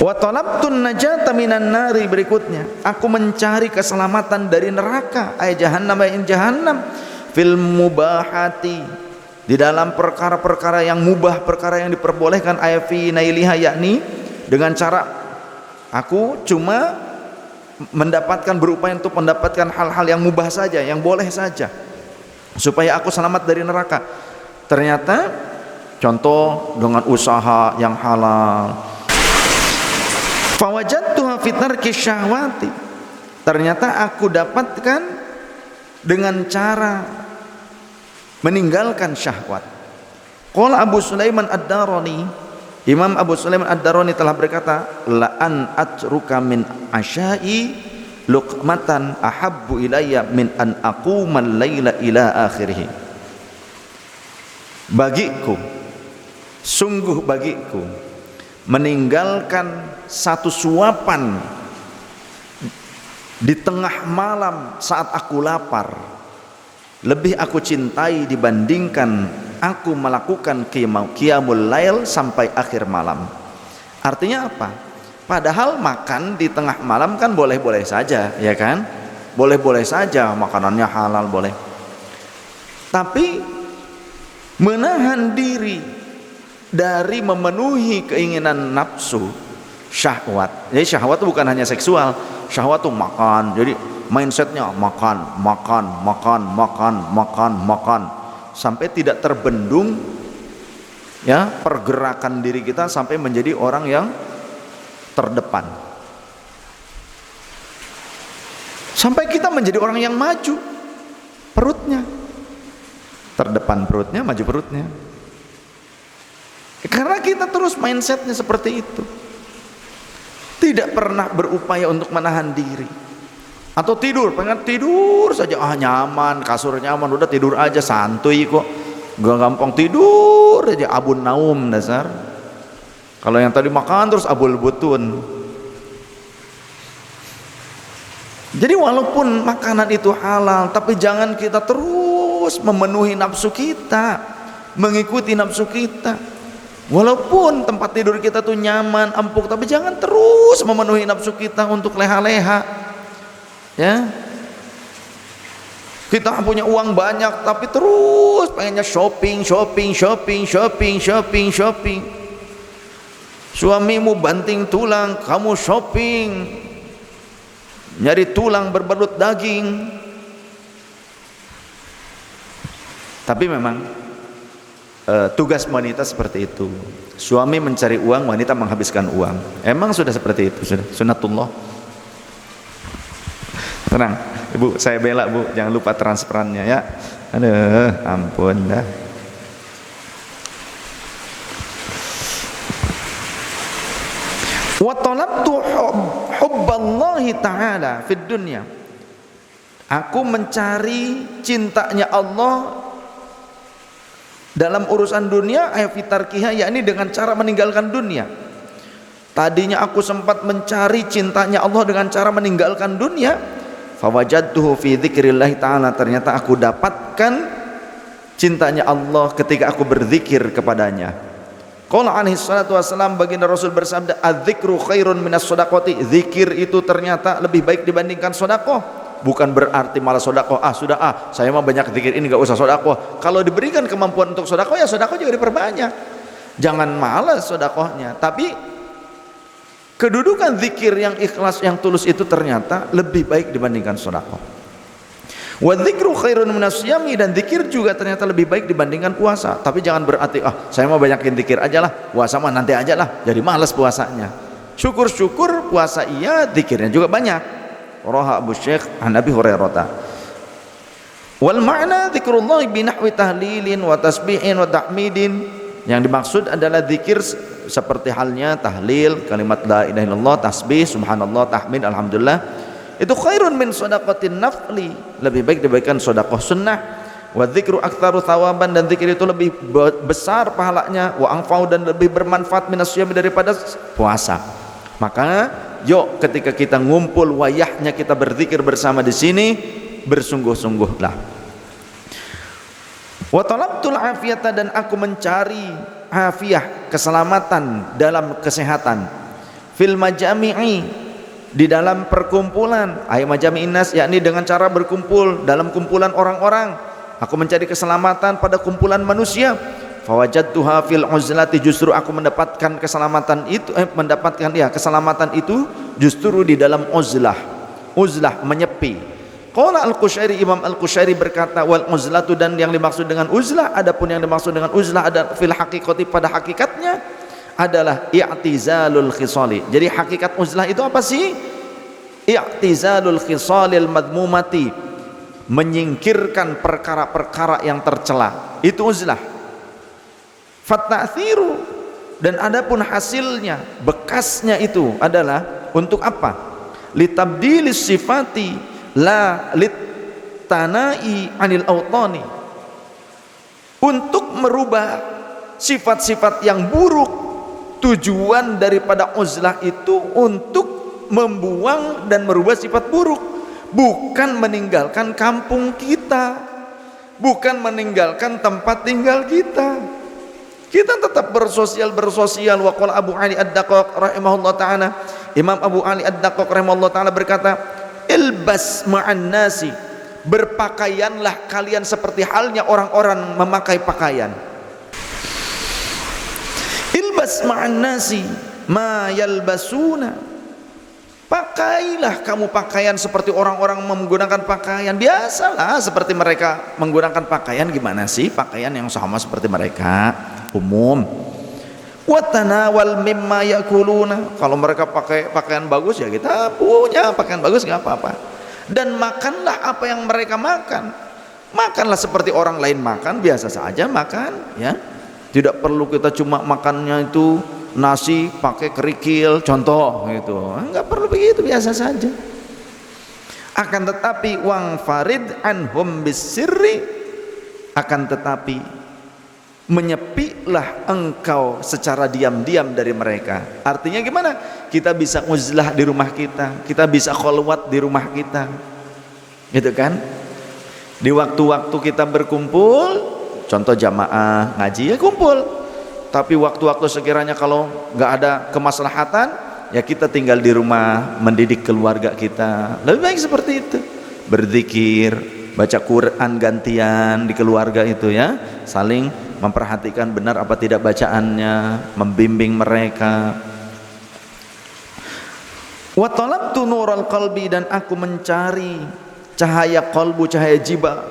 Wa talabtun najata minan nari, berikutnya aku mencari keselamatan dari neraka, ay jahannam, ay jahannam, fil mubahati, di dalam perkara-perkara yang mubah, perkara yang diperbolehkan, ay fi nailiha, yakni dengan cara aku cuma mendapatkan, berupaya untuk mendapatkan hal-hal yang mubah saja, yang boleh saja, supaya aku selamat dari neraka. Ternyata contoh dengan usaha yang halal. Fawajadtuha fi tarki syahwati, ternyata aku dapatkan dengan cara meninggalkan syahwat. Qala Abu Sulaiman Ad-Darani, Imam Abu Sulaiman Ad-Darani telah berkata, la an atruka min asyai luqmatan ahabbu ilayya min an aqumal laila ila akhirih. Bagiku, sungguh bagiku, meninggalkan satu suapan di tengah malam saat aku lapar lebih aku cintai dibandingkan aku melakukan qiyamul lail sampai akhir malam. Artinya apa? Padahal makan di tengah malam kan boleh-boleh saja, ya kan? Boleh-boleh saja, makanannya halal boleh. Tapi menahan diri dari memenuhi keinginan nafsu, syahwat. Jadi syahwat itu bukan hanya seksual, syahwat itu makan. Jadi mindsetnya makan, makan, makan, makan, makan, makan, sampai tidak terbendung ya pergerakan diri kita sampai menjadi orang yang terdepan. Sampai kita menjadi orang yang maju perutnya. Terdepan perutnya, maju perutnya. Karena kita terus mindsetnya seperti itu, tidak pernah berupaya untuk menahan diri. Atau tidur, pengen tidur saja, nyaman, kasur nyaman, udah tidur aja, santuy kok, gak gampang tidur aja, abun naum dasar. Kalau yang tadi makan terus abul butun. Jadi walaupun makanan itu halal, tapi jangan kita terus memenuhi nafsu kita, mengikuti nafsu kita. Walaupun tempat tidur kita tuh nyaman, empuk, tapi jangan terus memenuhi nafsu kita untuk leha-leha. Ya. Kita punya uang banyak tapi terus pengennya shopping, shopping, shopping, shopping, shopping, shopping. Suamimu banting tulang, kamu shopping. Nyari tulang berbalut daging. Tapi memang tugas wanita seperti itu. Suami mencari uang, wanita menghabiskan uang. Emang sudah seperti itu, sudah sunatullah. Tenang, Ibu, saya bela, Bu, jangan lupa transferannya ya. Aduh, ampun dah. Wa talabtu hubballahi ta'ala fid dunya. Aku mencari cintanya Allah dalam urusan dunia, fitarkiha, yakni dengan cara meninggalkan dunia. Tadinya aku sempat mencari cintanya Allah dengan cara meninggalkan dunia. Fawajadtuhu fi dzikrillah ta'ala, ternyata aku dapatkan cintanya Allah ketika aku berzikir kepadanya. Qala alaihi salatu wassalam, baginda Rasul bersabda, adzikru khairun minas shadaqati, zikir itu ternyata lebih baik dibandingkan sedekah. Bukan berarti malah sedekah, saya mah banyak zikir ini gak usah sedekah. Kalau diberikan kemampuan untuk sedekah, ya sedekah juga diperbanyak. Jangan malas sedekahnya, tapi kedudukan zikir yang ikhlas, yang tulus itu ternyata lebih baik dibandingkan sedekah. Wa dzikru khairun minas syiyami, dan zikir juga ternyata lebih baik dibandingkan puasa. Tapi jangan berarti saya mau banyakin zikir aja lah, puasa mah nanti aja lah, jadi malas puasanya. Syukur-syukur puasa iya, zikirnya juga banyak. Raha Abu Syekh an Abi Hurairah. Wal ma'na dzikrullah binahwi tahlilin wa tasbihin wa tahmidin. Yang dimaksud adalah zikir seperti halnya tahlil, kalimat la ilaha illallah, tasbih, subhanallah, tahmid, alhamdulillah. Itu khairun min shadaqatin nafli, lebih baik diberikan sedekah sunnah. Wa dzikru aktsaru thawaban, dan zikir itu lebih besar pahalanya, wa anfa'u, dan lebih bermanfaat minas syiyam, daripada puasa. Maka yuk ketika kita ngumpul wayahnya kita berzikir bersama di sini, bersungguh-sungguhlah. Wa talabtul afiyata, dan aku mencari afiyah, keselamatan dalam kesehatan. fil majami'i, di dalam perkumpulan, ay majami'in nas, yakni dengan cara berkumpul dalam kumpulan orang-orang. Aku mencari keselamatan pada kumpulan manusia. Fawajadtuha fil uzlati, justru aku mendapatkan keselamatan itu keselamatan itu justru di dalam uzlah. Uzlah, menyepi. Qala Al-Qushairi, Imam Al-Qushairi berkata, wal uzlatu, dan yang dimaksud dengan uzlah, adapun yang dimaksud dengan uzlah ada fil haqiqati, pada hakikatnya adalah i'tizalul khisali. Jadi hakikat uzlah itu apa sih? I'tizalul khisalil madmumati, menyingkirkan perkara-perkara yang tercela, itu uzlah. Fatta'thiru, dan adapun hasilnya, bekasnya itu adalah untuk apa? Litabdilis sifati la litanai anil autani, untuk merubah sifat-sifat yang buruk. Tujuan daripada uzlah itu untuk membuang dan merubah sifat buruk, bukan meninggalkan kampung kita, bukan meninggalkan tempat tinggal kita. Kita tetap bersosial. Wa qala Abu Ali Ad-Daqqaq rahimahullah ta'ala, Imam Abu Ali Ad-Daqqaq rahimahullah ta'ala berkata, ilbas ma'an nasi, berpakaianlah kalian seperti halnya orang-orang memakai pakaian. Ilbas ma'an nasi ma yalbasuna, pakailah kamu pakaian seperti orang-orang menggunakan pakaian. Biasalah seperti mereka menggunakan pakaian. Gimana sih pakaian yang sama seperti mereka, umum. Watanawal mimma yakuluna, kalau mereka pakai pakaian bagus ya kita punya pakaian bagus, nggak apa-apa. Dan makanlah apa yang mereka makan, makanlah seperti orang lain makan, biasa saja makan, ya. Tidak perlu kita cuma makannya itu nasi pakai kerikil, contoh gitu, nggak perlu begitu, biasa saja. Akan tetapi wang farid anhum bisirri, akan tetapi menyepilah engkau secara diam-diam dari mereka. Artinya gimana? Kita bisa uzlah di rumah kita, kita bisa kholwat di rumah kita, gitu kan? Di waktu-waktu kita berkumpul, contoh jamaah ngaji ya kumpul. Tapi waktu-waktu sekiranya kalau nggak ada kemaslahatan, ya kita tinggal di rumah mendidik keluarga kita. Lebih baik seperti itu. Berzikir, baca Quran gantian di keluarga itu, ya, saling memperhatikan benar apa tidak bacaannya, membimbing mereka. Wa talabtu nural qalbi, dan aku mencari cahaya qalbu, cahaya jiwa,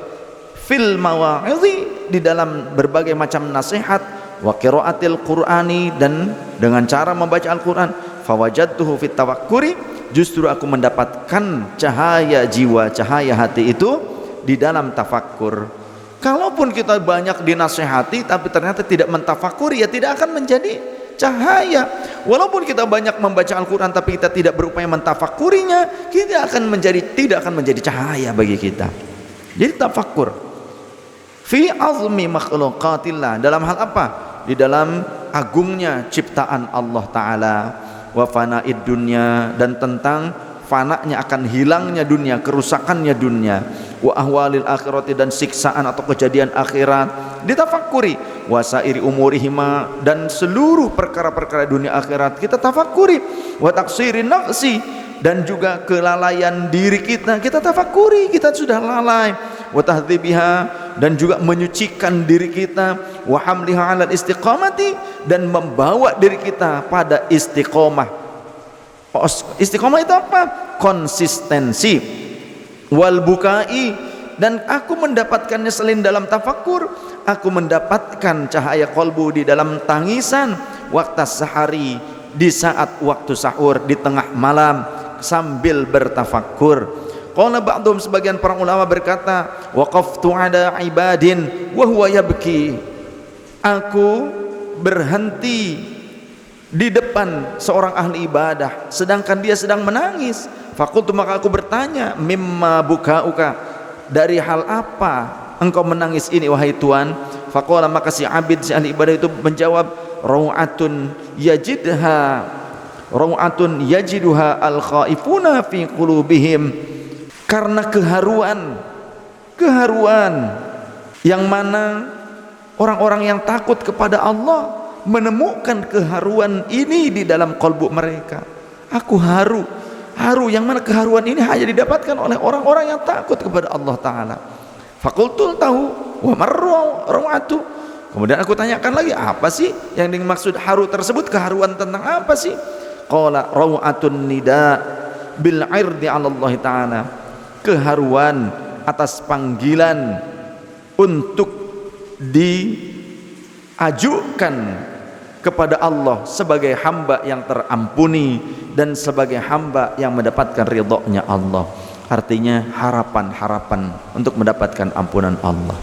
fil mawa'idhi, di dalam berbagai macam nasihat, wa qiraatil qur'ani, dan dengan cara membaca Al-Qur'an. Fawajadtuhu fit tawakkuri, justru aku mendapatkan cahaya jiwa, cahaya hati itu di dalam tafakkur. Kalaupun kita banyak dinasehati tapi ternyata tidak mentafakuri, ya tidak akan menjadi cahaya. Walaupun kita banyak membaca Al-Quran tapi kita tidak berupaya mentafakurinya, tidak akan menjadi cahaya bagi kita. Jadi tafakkur fi azmi makhluqatillah, dalam hal apa? Di dalam agungnya ciptaan Allah Ta'ala, wa fanaid dunya, dan tentang fananya, akan hilangnya dunia, kerusakannya dunia, wa ahwalil akhirati, dan siksaan atau kejadian akhirat ditafakuri, wa sairi umurihima, dan seluruh perkara-perkara dunia akhirat kita tafakuri, wa taksirin nafsi, dan juga kelalaian diri kita tafakuri, kita sudah lalai, wa tahdzibiha, dan juga menyucikan diri kita, wa hamliha 'alal istiqamati, dan membawa diri kita pada istiqomah. Istiqomah itu apa? Konsistensi. Wal bukai, dan aku mendapatkannya selain dalam tafakur, aku mendapatkan cahaya kolbu di dalam tangisan waktu sahari, di saat waktu sahur, di tengah malam sambil bertafakur. Qala ba'dhum, sebagian para ulama berkata, waqaftu ada ibadin wa huwa yabki, aku berhenti di depan seorang ahli ibadah sedangkan dia sedang menangis. Fakultu, maka aku bertanya, mimma bukauka, dari hal apa engkau menangis ini wahai Tuhan? Faqala, maka si abid, si ahli ibadah itu menjawab, raw'atun yajiduha al khaifuna fi qulubihim, karena keharuan yang mana orang-orang yang takut kepada Allah menemukan keharuan ini di dalam kalbu mereka. Aku haru yang mana keharuan ini hanya didapatkan oleh orang-orang yang takut kepada Allah Ta'ala. Fakultul tahu wa marrawatu. Kemudian aku tanyakan lagi, apa sih yang dimaksud haru tersebut? Keharuan tentang apa sih? Qala rawatun nida bil irdi 'ala Allah Ta'ala. Keharuan atas panggilan untuk diajukan kepada Allah sebagai hamba yang terampuni dan sebagai hamba yang mendapatkan ridhonya Allah. Artinya harapan-harapan untuk mendapatkan ampunan Allah.